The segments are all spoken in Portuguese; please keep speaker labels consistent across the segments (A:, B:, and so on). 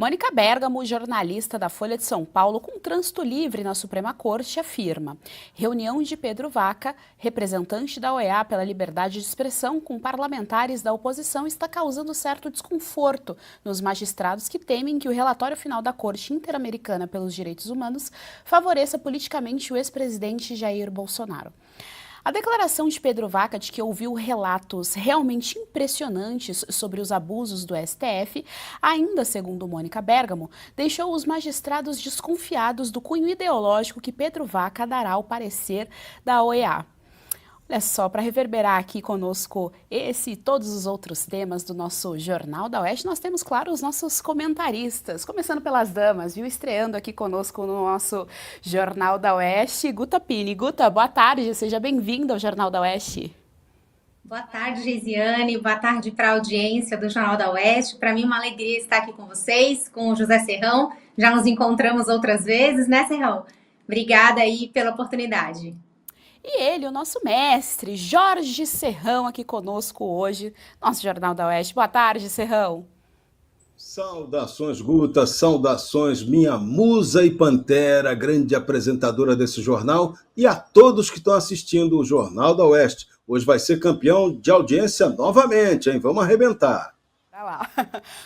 A: Mônica Bergamo, jornalista da Folha de São Paulo com trânsito livre na Suprema Corte, afirma: reunião de Pedro Vaca, representante da OEA pela liberdade de expressão com parlamentares da oposição, está causando certo desconforto nos magistrados que temem que o relatório final da Corte Interamericana pelos Direitos Humanos favoreça politicamente o ex-presidente Jair Bolsonaro. A declaração de Pedro Vaca de que ouviu relatos realmente impressionantes sobre os abusos do STF, ainda segundo Mônica Bergamo, deixou os magistrados desconfiados do cunho ideológico que Pedro Vaca dará ao parecer da OEA. Olha só, para reverberar aqui conosco esse e todos os outros temas do nosso Jornal da Oeste, nós temos, claro, os nossos comentaristas, começando pelas damas, viu? Estreando aqui conosco no nosso Jornal da Oeste, Guta Pini. Guta, boa tarde, seja bem-vinda ao Jornal da Oeste.
B: Boa tarde, Geisiane, boa tarde para a audiência do Jornal da Oeste. Para mim, uma alegria estar aqui com vocês, com o José Serrão. Já nos encontramos outras vezes, né, Serrão? Obrigada aí pela oportunidade.
A: E ele, o nosso mestre, Jorge Serrão, aqui conosco hoje, nosso Jornal da Oeste. Boa tarde, Serrão.
C: Saudações, Guta, saudações, minha musa e pantera, grande apresentadora desse jornal, e a todos que estão assistindo o Jornal da Oeste. Hoje vai ser campeão de audiência novamente, hein? Vamos arrebentar.
A: Lá.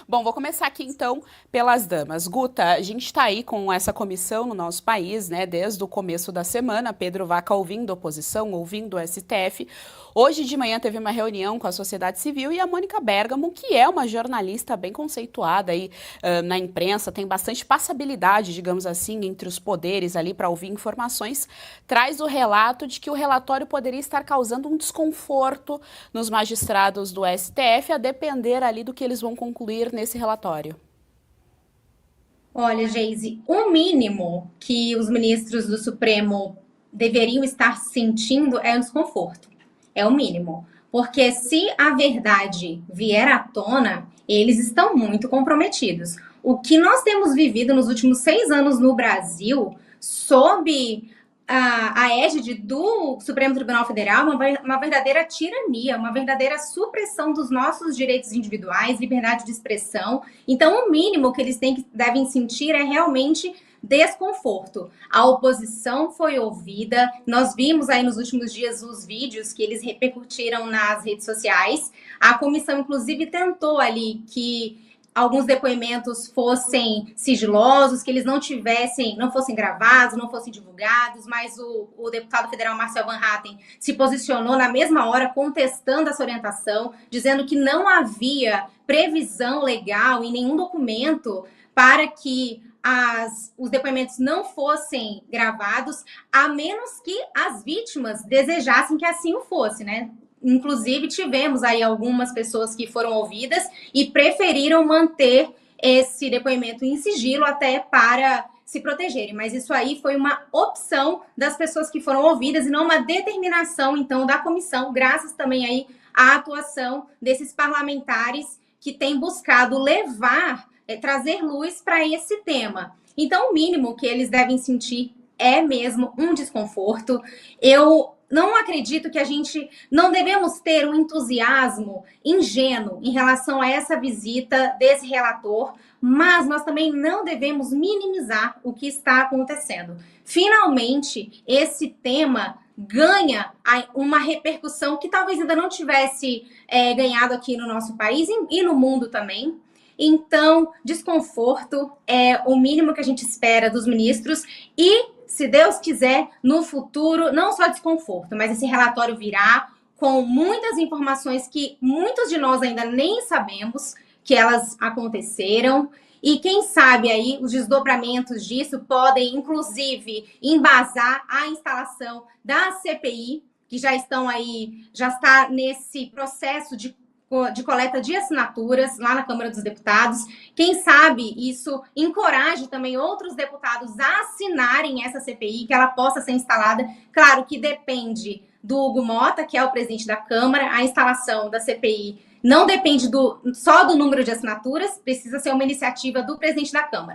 A: Bom, vou começar aqui então pelas damas. Guta, a gente está aí com essa comissão no nosso país, né, desde o começo da semana, Pedro Vaca ouvindo a oposição, ouvindo o STF. Hoje de manhã teve uma reunião com a sociedade civil e a Mônica Bergamo, que é uma jornalista bem conceituada aí na imprensa, tem bastante passabilidade, digamos assim, entre os poderes ali para ouvir informações, traz o relato de que o relatório poderia estar causando um desconforto nos magistrados do STF, a depender ali do que eles vão concluir nesse relatório.
B: Olha, Geise, o mínimo que os ministros do Supremo deveriam estar sentindo é um desconforto. É o mínimo. Porque se a verdade vier à tona, eles estão muito comprometidos. O que nós temos vivido nos últimos 6 anos no Brasil, sob a égide do Supremo Tribunal Federal, uma verdadeira tirania, uma verdadeira supressão dos nossos direitos individuais, liberdade de expressão. Então, o mínimo que eles devem sentir é realmente desconforto. A oposição foi ouvida, nós vimos aí nos últimos dias os vídeos que eles repercutiram nas redes sociais. A comissão, inclusive, tentou ali que alguns depoimentos fossem sigilosos, que eles não fossem gravados, não fossem divulgados, mas o deputado federal Marcel Van Hatten se posicionou na mesma hora contestando essa orientação, dizendo que não havia previsão legal em nenhum documento para que os depoimentos não fossem gravados, a menos que as vítimas desejassem que assim o fosse, né? Inclusive, tivemos aí algumas pessoas que foram ouvidas e preferiram manter esse depoimento em sigilo até para se protegerem. Mas isso aí foi uma opção das pessoas que foram ouvidas e não uma determinação, então, da comissão, graças também aí à atuação desses parlamentares que têm buscado trazer luz para esse tema. Então, o mínimo que eles devem sentir é mesmo um desconforto. Eu não acredito que a gente não devemos ter um entusiasmo ingênuo em relação a essa visita desse relator, mas nós também não devemos minimizar o que está acontecendo. Finalmente, esse tema ganha uma repercussão que talvez ainda não tivesse ganhado aqui no nosso país e no mundo também. Então, desconforto é o mínimo que a gente espera dos ministros e, se Deus quiser, no futuro, não só desconforto, mas esse relatório virá com muitas informações que muitos de nós ainda nem sabemos que elas aconteceram. E quem sabe aí os desdobramentos disso podem, inclusive, embasar a instalação da CPI, que já está nesse processo de coleta de assinaturas lá na Câmara dos Deputados. Quem sabe isso encoraje também outros deputados a assinarem essa CPI, que ela possa ser instalada. Claro que depende do Hugo Mota, que é o presidente da Câmara. A instalação da CPI não depende só do número de assinaturas, precisa ser uma iniciativa do presidente da Câmara.